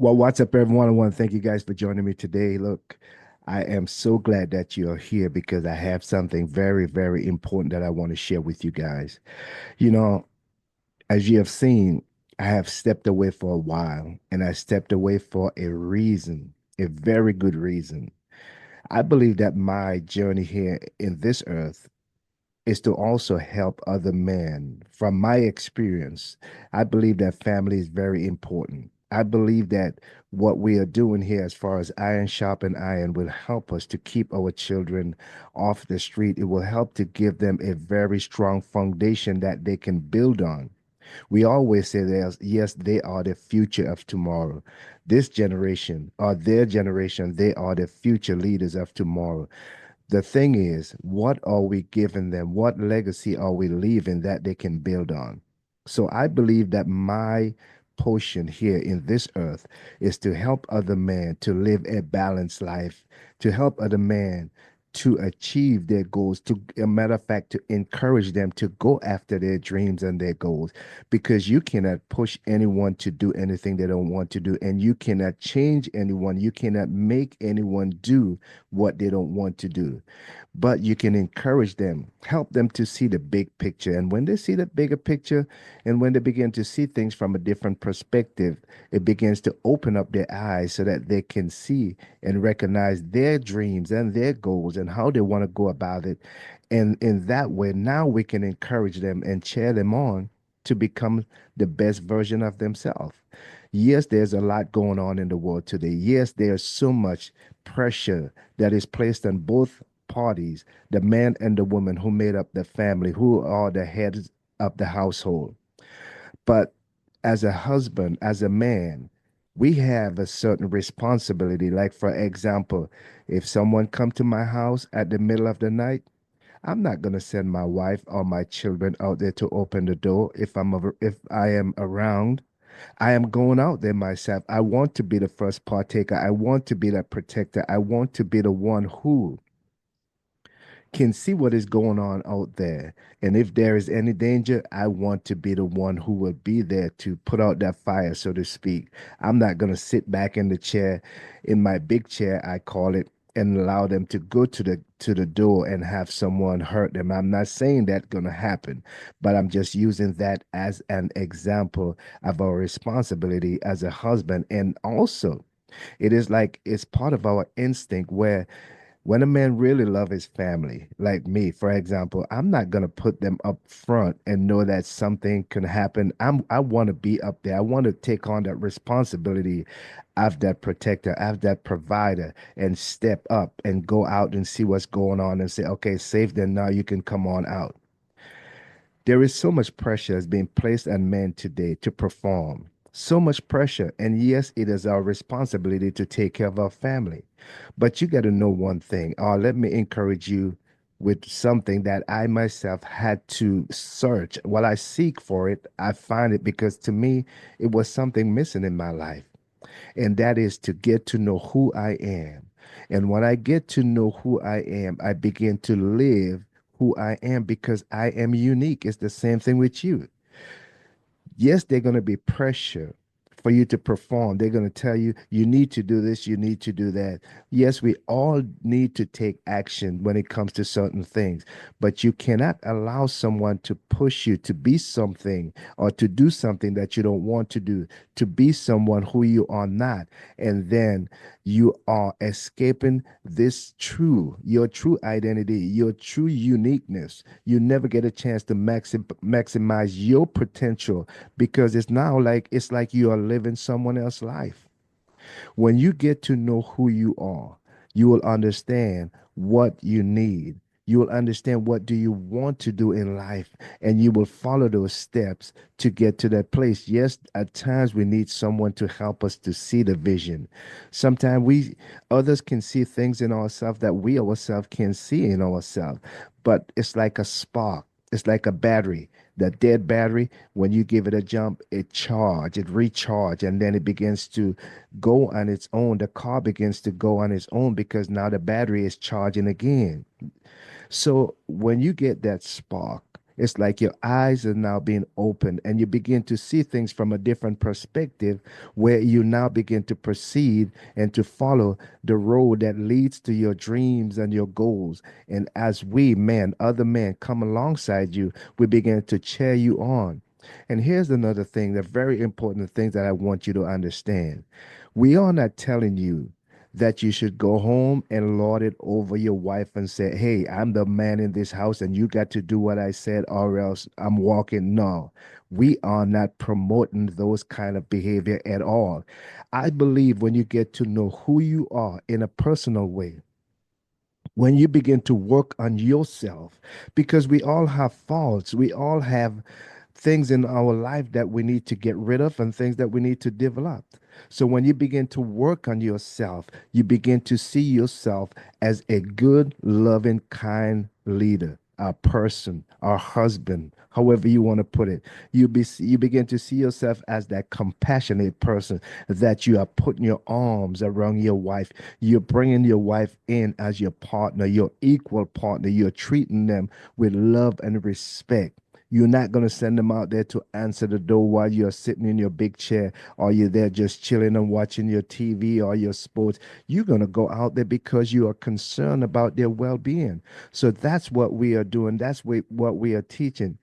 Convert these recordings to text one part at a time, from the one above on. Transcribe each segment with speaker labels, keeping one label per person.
Speaker 1: Well, what's up, everyone? I want to thank you guys for joining me today. Look, I am so glad that you're here because I have something very, very important that I want to share with you guys. You know, as you have seen, I have stepped away for a while, and I stepped away for a reason, a very good reason. I believe that my journey here in this earth is to also help other men. From my experience, I believe that family is very important. I believe that what we are doing here, as far as iron sharpen iron, will help us to keep our children off the street. It will help to give them a very strong foundation that they can build on. We always say there's, yes, they are the future of tomorrow. This generation or their generation, they are the future leaders of tomorrow. The thing is, what are we giving them? What legacy are we leaving that they can build on? So I believe that my portion here in this earth is to help other men to live a balanced life, to help other men to achieve their goals, to a matter of fact, to encourage them to go after their dreams and their goals, because you cannot push anyone to do anything they don't want to do, and you cannot change anyone. You cannot make anyone do what they don't want to do, but you can encourage them, help them to see the big picture. And when they see the bigger picture and when they begin to see things from a different perspective, it begins to open up their eyes so that they can see and recognize their dreams and their goals and how they want to go about it. And in that way, now we can encourage them and cheer them on to become the best version of themselves. Yes, there's a lot going on in the world today. Yes, there's so much pressure that is placed on both parties, the man and the woman who made up the family, who are the heads of the household. But as a husband, as a man, we have a certain responsibility. Like, for example, if someone come to my house at the middle of the night, I'm not going to send my wife or my children out there to open the door if I am around. I am going out there myself. I want to be the first partaker. I want to be the protector. I want to be the one who can see what is going on out there. And if there is any danger, I want to be the one who will be there to put out that fire, so to speak. I'm not going to sit back in the chair, in my big chair, I call it, and allow them to go to the door and have someone hurt them. I'm not saying that's going to happen, but I'm just using that as an example of our responsibility as a husband. And also, it is like it's part of our instinct where when a man really love his family, like me, for example, I'm not gonna put them up front and know that something can happen. I want to be up there. I want to take on that responsibility of that protector, of that provider, and step up and go out and see what's going on and say, okay, safe then now you can come on out. There is so much pressure that's being placed on men today to perform. So much pressure. And yes, it is our responsibility to take care of our family. But you got to know one thing. Let me encourage you with something that I myself had to search. While I seek for it, I find it because to me, it was something missing in my life. And that is to get to know who I am. And when I get to know who I am, I begin to live who I am because I am unique. It's the same thing with you. Yes, they're going to be pressure for you to perform. They're going to tell you, you need to do this, you need to do that. Yes, we all need to take action when it comes to certain things, but you cannot allow someone to push you to be something or to do something that you don't want to do, to be someone who you are not. And then you are escaping your true identity, your true uniqueness. You never get a chance to maximize your potential because it's like you are living someone else's life. When you get to know who you are, you will understand what you need. You will understand what do you want to do in life, and you will follow those steps to get to that place. Yes, at times we need someone to help us to see the vision. Sometimes we others can see things in ourselves that we ourselves can see in ourselves, but it's like a spark. It's like a battery. The dead battery, when you give it a jump, it recharge, and then it begins to go on its own. The car begins to go on its own because now the battery is charging again. So when you get that spark, It's like your eyes are now being opened and you begin to see things from a different perspective where you now begin to proceed and to follow the road that leads to your dreams and your goals. And as we, men, other men, come alongside you, we begin to cheer you on. And here's another thing, the very important thing that I want you to understand. We are not telling you that you should go home and lord it over your wife and say, hey, I'm the man in this house and you got to do what I said or else I'm walking. No, we are not promoting those kind of behavior at all. I believe when you get to know who you are in a personal way, when you begin to work on yourself, because we all have faults, we all have things in our life that we need to get rid of and things that we need to develop. So when you begin to work on yourself, you begin to see yourself as a good, loving, kind leader, a person, a husband, however you want to put it. You begin to see yourself as that compassionate person that you are putting your arms around your wife. You're bringing your wife in as your partner, your equal partner. You're treating them with love and respect. You're not going to send them out there to answer the door while you're sitting in your big chair or you're there just chilling and watching your TV or your sports. You're going to go out there because you are concerned about their well being. So that's what we are doing. That's what we are teaching.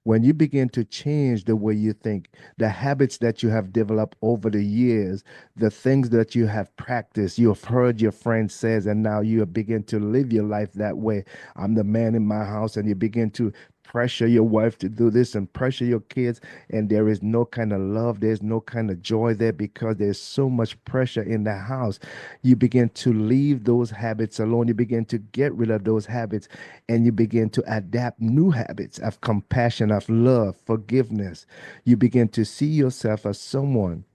Speaker 1: When you begin to change the way you think, the habits that you have developed over the years, the things that you have practiced, you have heard your friend says, and now you begin to live your life that way. I'm the man in my house, and you begin to pressure your wife to do this and pressure your kids, and there is no kind of love, there's no kind of joy there because there's so much pressure in the house. You begin to leave those habits alone, you begin to get rid of those habits, and you begin to adapt new habits of compassion, of love, forgiveness. You begin to see yourself as someone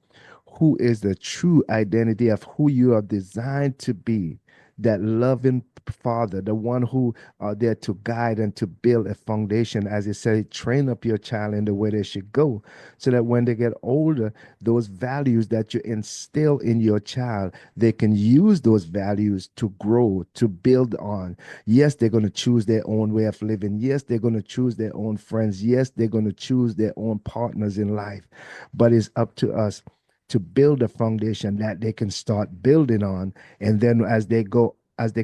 Speaker 1: who is the true identity of who you are designed to be, that loving father, the one who are there to guide and to build a foundation. As you say, train up your child in the way they should go, so that when they get older, those values that you instill in your child, they can use those values to grow, to build on. Yes, they're going to choose their own way of living. Yes, they're going to choose their own friends. Yes, they're going to choose their own partners in life. But it's up to us to build a foundation that they can start building on. And then as they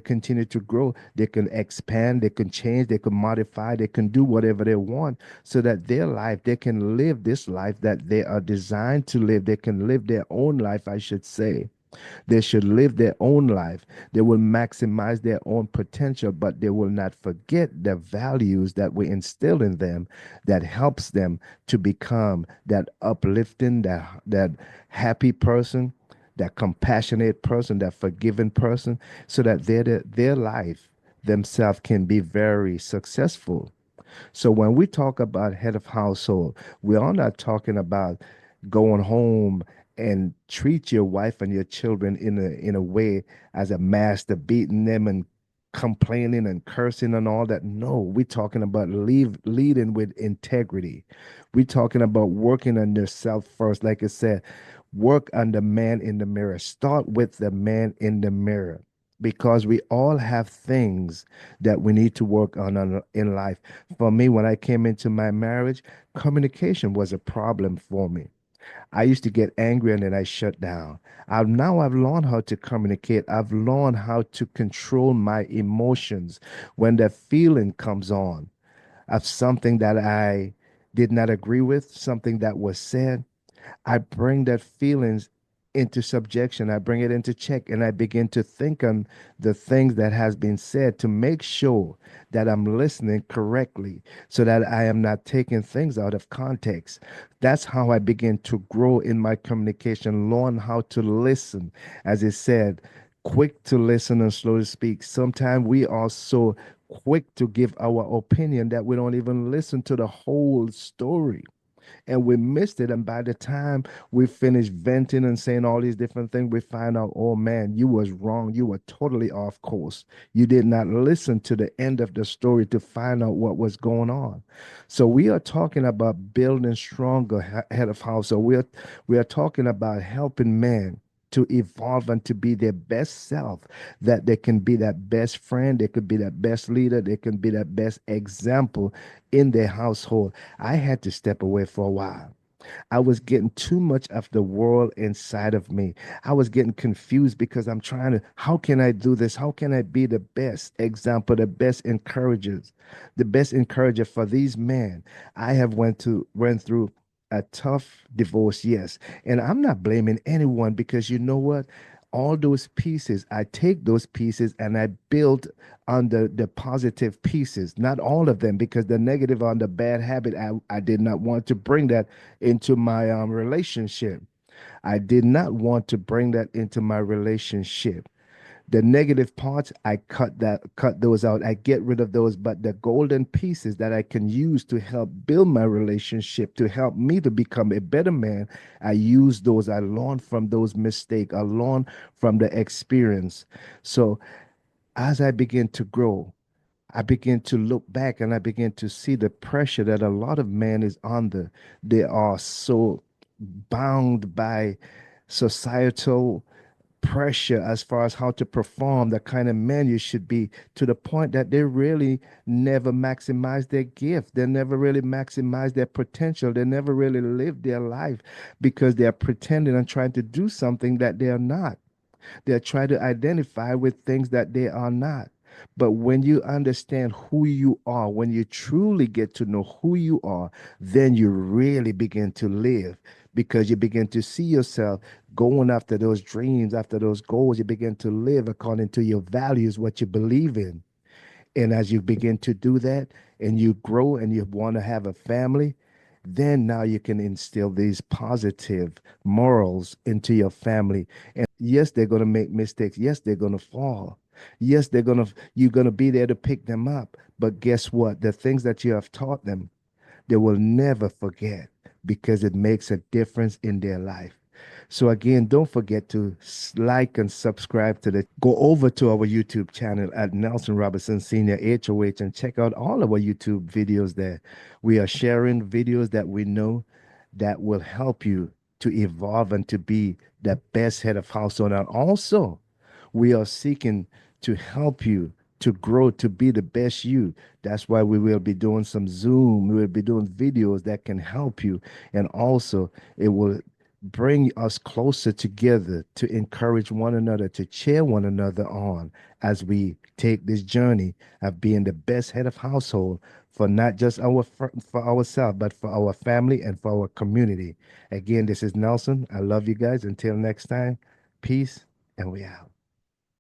Speaker 1: continue to grow, they can expand, they can change, they can modify, they can do whatever they want so that their life, they can live this life that they are designed to live. They can live their own life, I should say. They should live their own life. They will maximize their own potential, but they will not forget the values that we instill in them that helps them to become that uplifting, that happy person, that compassionate person, that forgiving person, so that their life themselves can be very successful. So when we talk about head of household, we are not talking about going home and treat your wife and your children in a way as a master, beating them and complaining and cursing and all that. No, we're talking about leading with integrity. We're talking about working on yourself first. Like I said, work on the man in the mirror. Start with the man in the mirror because we all have things that we need to work on in life. For me, when I came into my marriage, communication was a problem for me. I used to get angry and then I shut down. I've learned how to communicate. I've learned how to control my emotions when that feeling comes on of something that I did not agree with, something that was said. I bring that feelings into subjection. I bring it into check and I begin to think on the things that has been said to make sure that I'm listening correctly so that I am not taking things out of context. That's how I begin to grow in my communication, learn how to listen. As it said, quick to listen and slow to speak. Sometimes we are so quick to give our opinion that we don't even listen to the whole story and we missed it. And by the time we finished venting and saying all these different things, we find out, oh man, you was wrong. You were totally off course. You did not listen to the end of the story to find out what was going on. So we are talking about building stronger head of household. We are talking about helping men to evolve and to be their best self, that they can be that best friend, they could be that best leader, they can be that best example in their household. I had to step away for a while. I was getting too much of the world inside of me. I was getting confused because I'm trying to, how can I do this? How can I be the best example, the best encourager for these men? I have went through a tough divorce, yes. And I'm not blaming anyone because you know what? All those pieces, I take those pieces and I build on the positive pieces, not all of them, because the negative on the bad habit, I did not want to bring that into my relationship. I did not want to bring that into my relationship. The negative parts, I cut those out. I get rid of those, but the golden pieces that I can use to help build my relationship, to help me to become a better man, I use those. I learn from those mistakes. I learn from the experience. So as I begin to grow, I begin to look back and I begin to see the pressure that a lot of men is under. They are so bound by societal pressure as far as how to perform, the kind of man you should be, to the point that they really never maximize their gift. They never really maximize their potential. They never really live their life because they are pretending and trying to do something that they are not. They're trying to identify with things that they are not. But when you understand who you are, when you truly get to know who you are, then you really begin to live because you begin to see yourself going after those dreams, after those goals. You begin to live according to your values, what you believe in. And as you begin to do that and you grow and you want to have a family, then now you can instill these positive morals into your family. And yes, they're going to make mistakes. Yes, they're going to fall. Yes, you're going to be there to pick them up. But guess what? The things that you have taught them, they will never forget because it makes a difference in their life. So again, don't forget to like and subscribe to the. Go over to our YouTube channel at Nelson Robinson Senior HOH and check out all of our YouTube videos there. We are sharing videos that we know that will help you to evolve and to be the best head of household. And also, we are seeking to help you to grow to be the best you. That's why we will be doing some Zoom. We will be doing videos that can help you. And also, it will bring us closer together to encourage one another, to cheer one another on as we take this journey of being the best head of household for not just for ourselves, but for our family and for our community. Again, this is Nelson. I love you guys. Until next time, peace, and we out.